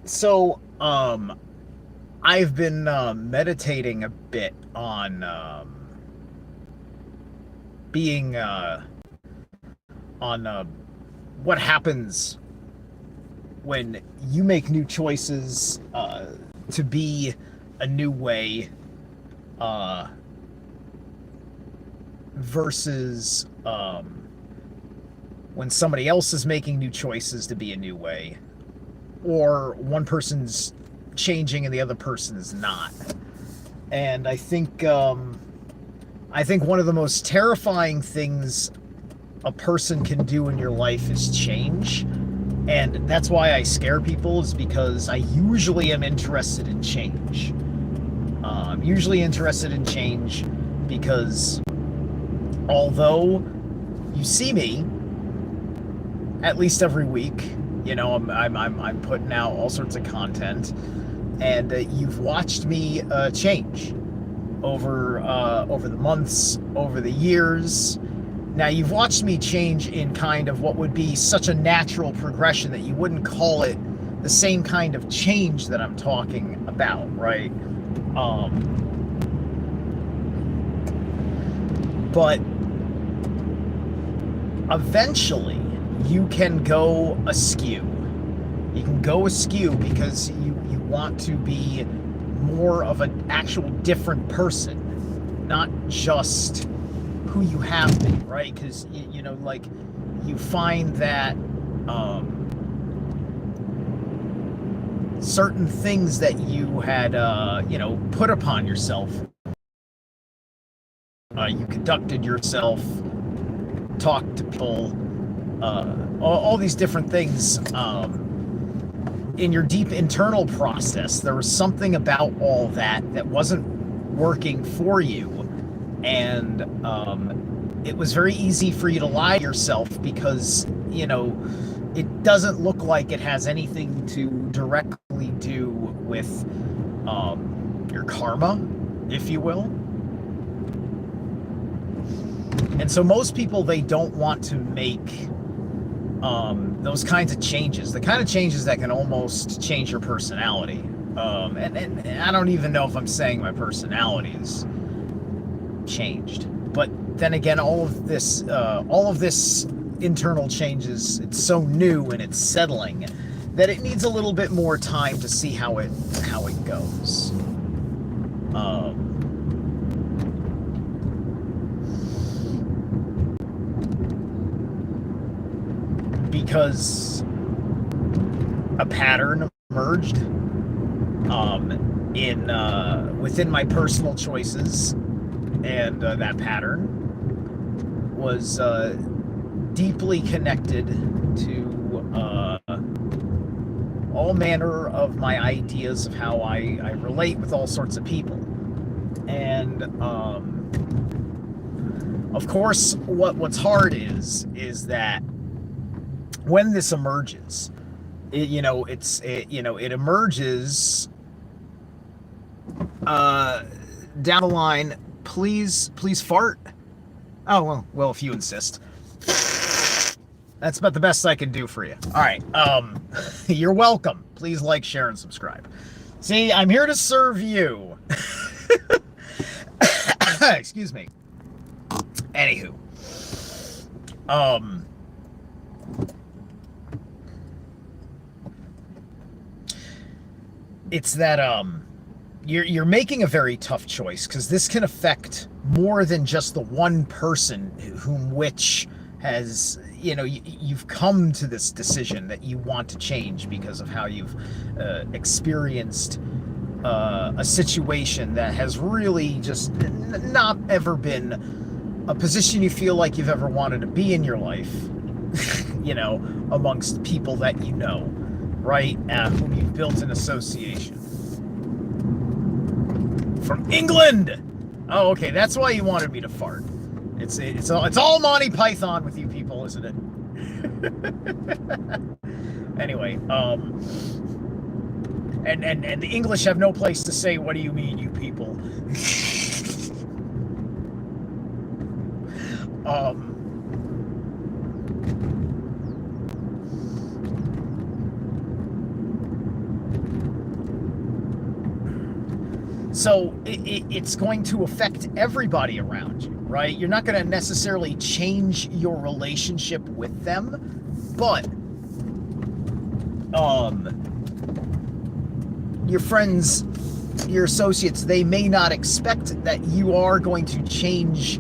So, I've been meditating a bit on being on what happens when you make new choices to be a new way uh, versus when somebody else is making new choices to be a new way, or one person's changing and the other person is not. And I think one of the most terrifying things a person can do in your life is change. And that's why I scare people, is because I usually am interested in change. I'm usually interested in change because although you see me at least every week, I'm putting out all sorts of content, and you've watched me change over the months, over the years. Now, you've watched me change in kind of what would be such a natural progression that you wouldn't call it the same kind of change that I'm talking about, right? But eventually, you can go askew. You can go askew because you want to be more of an actual different person, not just who you have been, right? Because like, you find that certain things that you had put upon yourself, you conducted yourself, talked to people, all these different things. In your deep internal process, there was something about all that wasn't working for you, and it was very easy for you to lie to yourself because it doesn't look like it has anything to directly do with your karma, if you will. And so most people, they don't want to make those kinds of changes, the kind of changes that can almost change your personality. And I don't even know if I'm saying my personality is changed, but then again, all of this internal changes, it's so new and it's settling that it needs a little bit more time to see how it goes. Because a pattern emerged in within my personal choices, and that pattern was deeply connected to all manner of my ideas of how I relate with all sorts of people. And of course, what's hard is that when this emerges, it emerges down the line. Please fart. Oh, well, if you insist. That's about the best I can do for you. All right. You're welcome. Please like, share, and subscribe. See, I'm here to serve you. Excuse me. Anywho, um, it's that you're making a very tough choice, because this can affect more than just the one person whom which has you've come to this decision that you want to change because of how you've experienced a situation that has really just not ever been a position you feel like you've ever wanted to be in your life. Amongst people that right, whom you've built an association. From England! Oh, okay, that's why you wanted me to fart. It's all Monty Python with you people, isn't it? Anyway, and the English have no place to say, "What do you mean, you people?" um, So it's going to affect everybody around you, right? You're not going to necessarily change your relationship with them, but your friends, your associates, they may not expect that you are going to change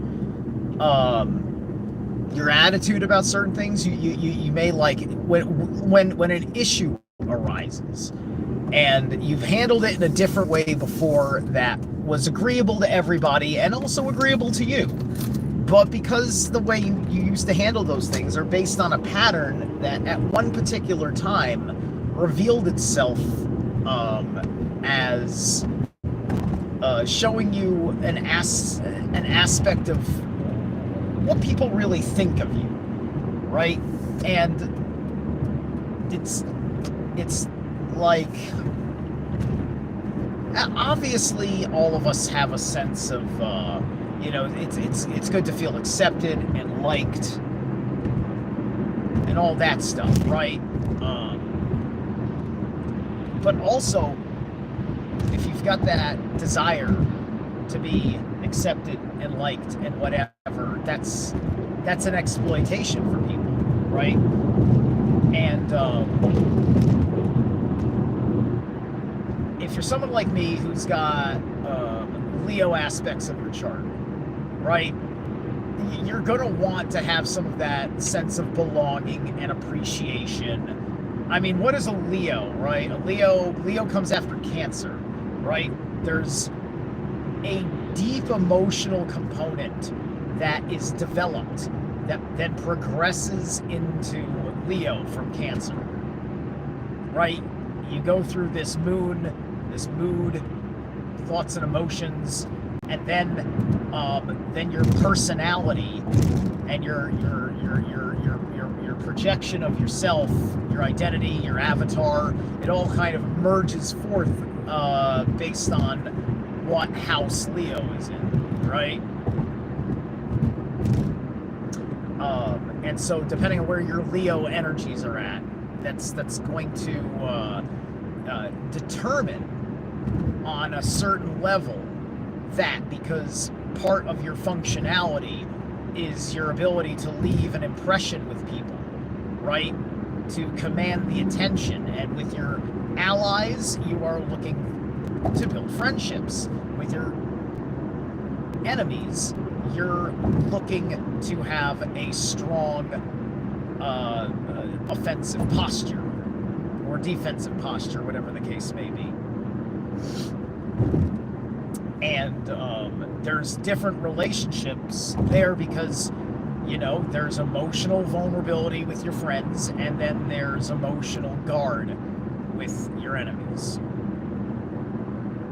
your attitude about certain things. You may, like, when an issue arises and you've handled it in a different way before that was agreeable to everybody and also agreeable to you, but because the way you used to handle those things are based on a pattern that at one particular time revealed itself as showing you an aspect of what people really think of you, right? And it's like, obviously all of us have a sense of it's good to feel accepted and liked and all that stuff, right? But also, if you've got that desire to be accepted and liked and whatever, that's an exploitation for people, right? And if you're someone like me who's got Leo aspects of your chart, right, you're gonna want to have some of that sense of belonging and appreciation. I mean, what is a Leo, right? Leo comes after Cancer, right? There's a deep emotional component that is developed that then progresses into Leo from Cancer, right? You go through this mood, thoughts and emotions, and then your personality and your projection of yourself, your identity, your avatar, it all kind of merges forth based on what house Leo is in, right? And so depending on where your Leo energies are at, that's going to determine on a certain level that, because part of your functionality is your ability to leave an impression with people, right? To command the attention. And with your allies, you are looking to build friendships. With your enemies, you're looking to have a strong offensive posture or defensive posture, whatever the case may be. And there's different relationships there because, there's emotional vulnerability with your friends, and then there's emotional guard with your enemies.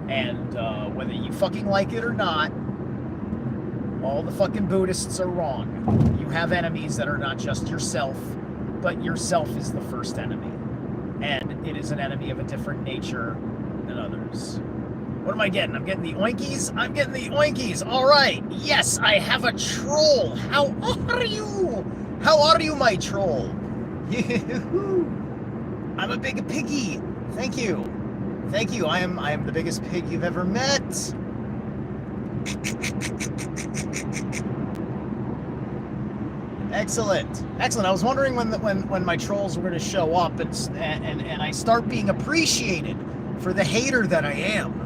And whether you fucking like it or not, all the fucking Buddhists are wrong. You have enemies that are not just yourself, but yourself is the first enemy. And it is an enemy of a different nature than others. What am I getting? I'm getting the oinkies? I'm getting the oinkies. All right. Yes, I have a troll. How are you? How are you, my troll? I'm a big piggy. Thank you. Thank you. I am the biggest pig you've ever met. Excellent. Excellent. I was wondering when my trolls were going to show up and I start being appreciated for the hater that I am.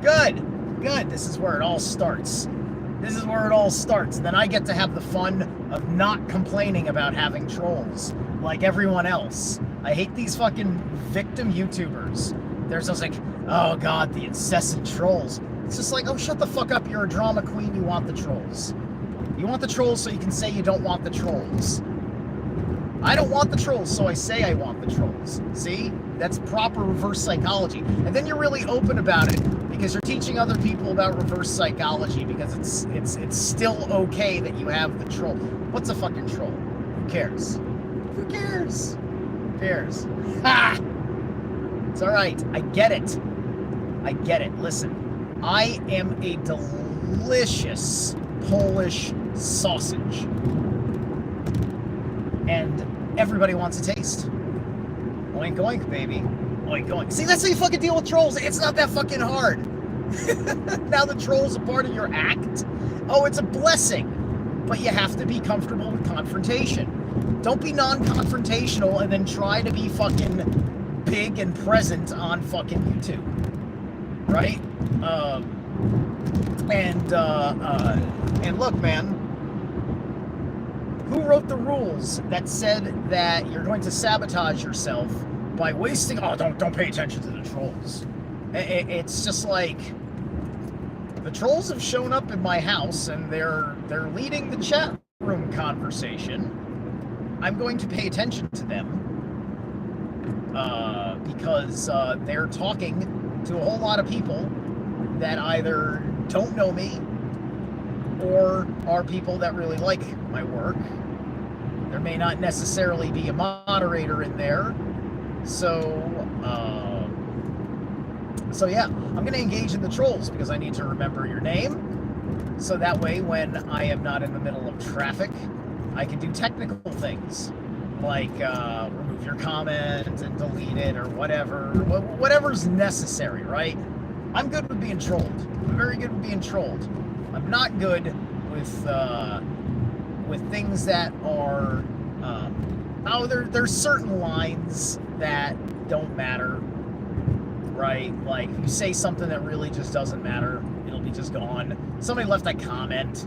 Good. This is where it all starts. And then I get to have the fun of not complaining about having trolls like everyone else. I hate these fucking victim YouTubers. They're just like, oh God, the incessant trolls. It's just like, oh, shut the fuck up. You're a drama queen. You want the trolls. You want the trolls so you can say you don't want the trolls. I don't want the trolls, so I say I want the trolls. See? That's proper reverse psychology. And then you're really open about it because you're teaching other people about reverse psychology because it's still okay that you have the troll. What's a fucking troll? Who cares? Who cares? Who cares? Ha! It's all right. I get it. Listen, I am a delicious Polish sausage. And everybody wants a taste. Oink, oink, baby. oink, oink. See, that's how you fucking deal with trolls. It's not that fucking hard. Now the troll's a part of your act. Oh, it's a blessing. But you have to be comfortable with confrontation. Don't be non-confrontational and then try to be fucking big and present on fucking YouTube. Right? And look, man, who wrote the rules that said that you're going to sabotage yourself by wasting? Oh, don't pay attention to the trolls. It's just like the trolls have shown up in my house and they're leading the chat room conversation. I'm going to pay attention to them because they're talking to a whole lot of people that either don't know me or are people that really like my work. There may not necessarily be a moderator in there. So yeah, I'm going to engage in the trolls because I need to remember your name. So that way, when I am not in the middle of traffic, I can do technical things like remove your comment and delete it or whatever's necessary, right? I'm good with being trolled. I'm very good with being trolled. I'm not good with things that are there's certain lines that don't matter, right? Like if you say something that really just doesn't matter, it'll be just gone. Somebody left a comment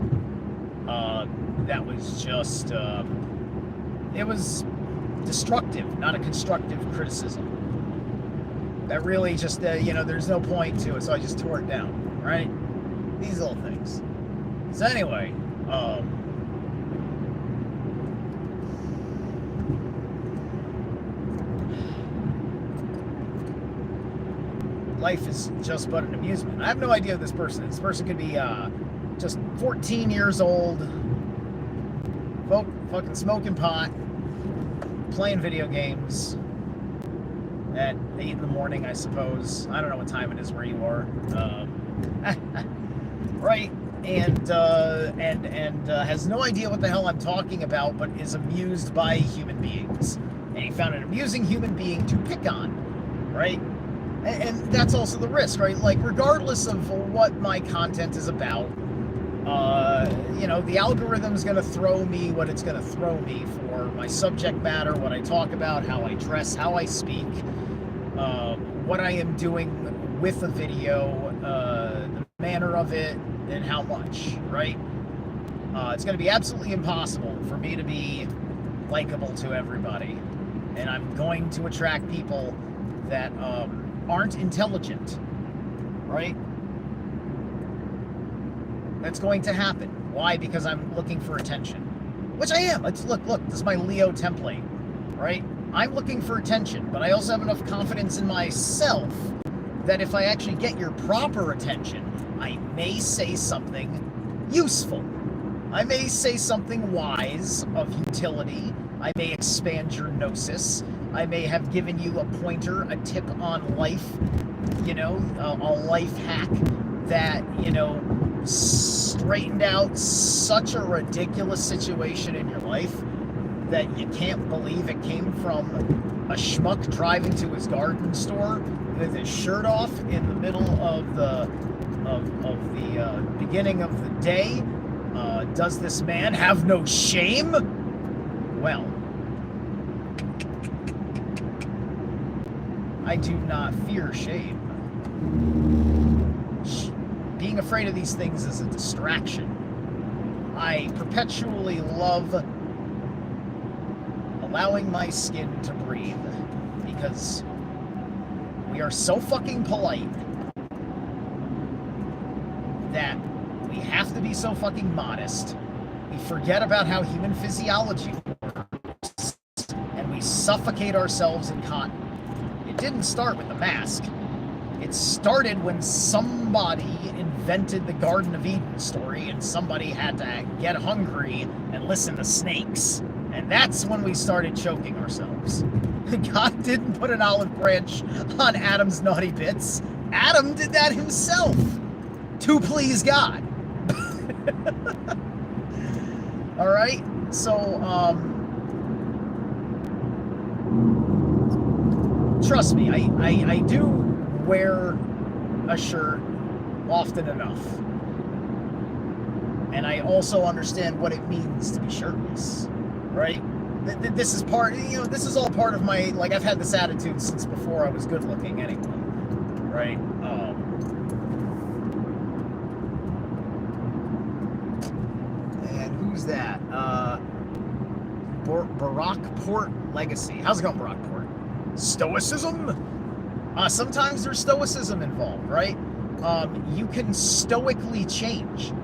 that was just it was destructive, not a constructive criticism. That really just there's no point to it, so I just tore it down, right? These little things. So anyway, life is just but an amusement. I have no idea who this person is. This person could be just 14 years old, fucking smoking pot, playing video games at 8 in the morning, I suppose. I don't know what time it is where you are. Right, and has no idea what the hell I'm talking about, but is amused by human beings. And he found an amusing human being to pick on, right? And that's also the risk, right? Like, regardless of what my content is about, the algorithm's going to throw me what it's going to throw me for my subject matter, what I talk about, how I dress, how I speak, what I am doing with a video, the manner of it, and how much, right? It's going to be absolutely impossible for me to be likable to everybody. And I'm going to attract people that aren't intelligent, right? That's going to happen. Why? Because I'm looking for attention, which I am. Look, this is my Leo template, right? I'm looking for attention, but I also have enough confidence in myself that if I actually get your proper attention, I may say something useful. I may say something wise, of utility. I may expand your gnosis. I may have given you a pointer, a tip on life, a life hack that, straightened out such a ridiculous situation in your life that you can't believe it came from a schmuck driving to his garden store with his shirt off in the middle of the beginning of the day. Does this man have no shame? Well, I do not fear shame. Being afraid of these things is a distraction. I perpetually love allowing my skin to breathe because we are so fucking polite that we have to be so fucking modest. We forget about how human physiology works and we suffocate ourselves in cotton. It didn't start with the mask. It started when somebody invented the Garden of Eden story and somebody had to get hungry and listen to snakes. And that's when we started choking ourselves. God didn't put an olive branch on Adam's naughty bits. Adam did that himself to please God. All right? So, trust me, I do wear a shirt often enough. And I also understand what it means to be shirtless, right? This is part, this is all part of my, like, I've had this attitude since before I was good looking anyway, right? And who's that? Barackport Legacy. How's it going, Barackport? Stoicism? Sometimes there's stoicism involved, right? You can stoically change.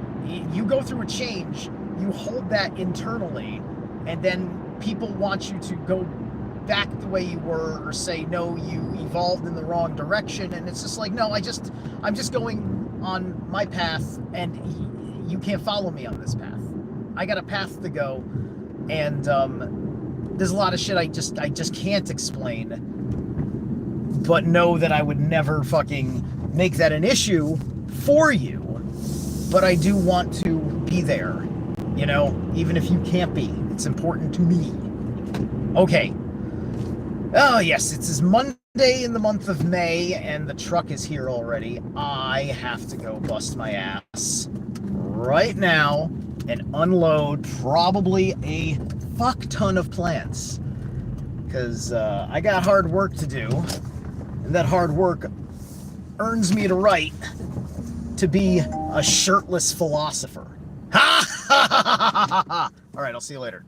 You go through a change, you hold that internally, and then people want you to go back the way you were, or say, no, you evolved in the wrong direction. And it's just like, no, I'm just going on my path, and you can't follow me on this path. I got a path to go, and there's a lot of shit I just can't explain, but know that I would never fucking make that an issue for you. But I do want to be there, even if you can't be. It's important to me. Okay. Oh, yes, it's Monday in the month of May, and the truck is here already. I have to go bust my ass right now and unload probably a fuck ton of plants. Because I got hard work to do, and that hard work earns me the right to be a shirtless philosopher. Ha ha ha ha ha ha! All right, I'll see you later.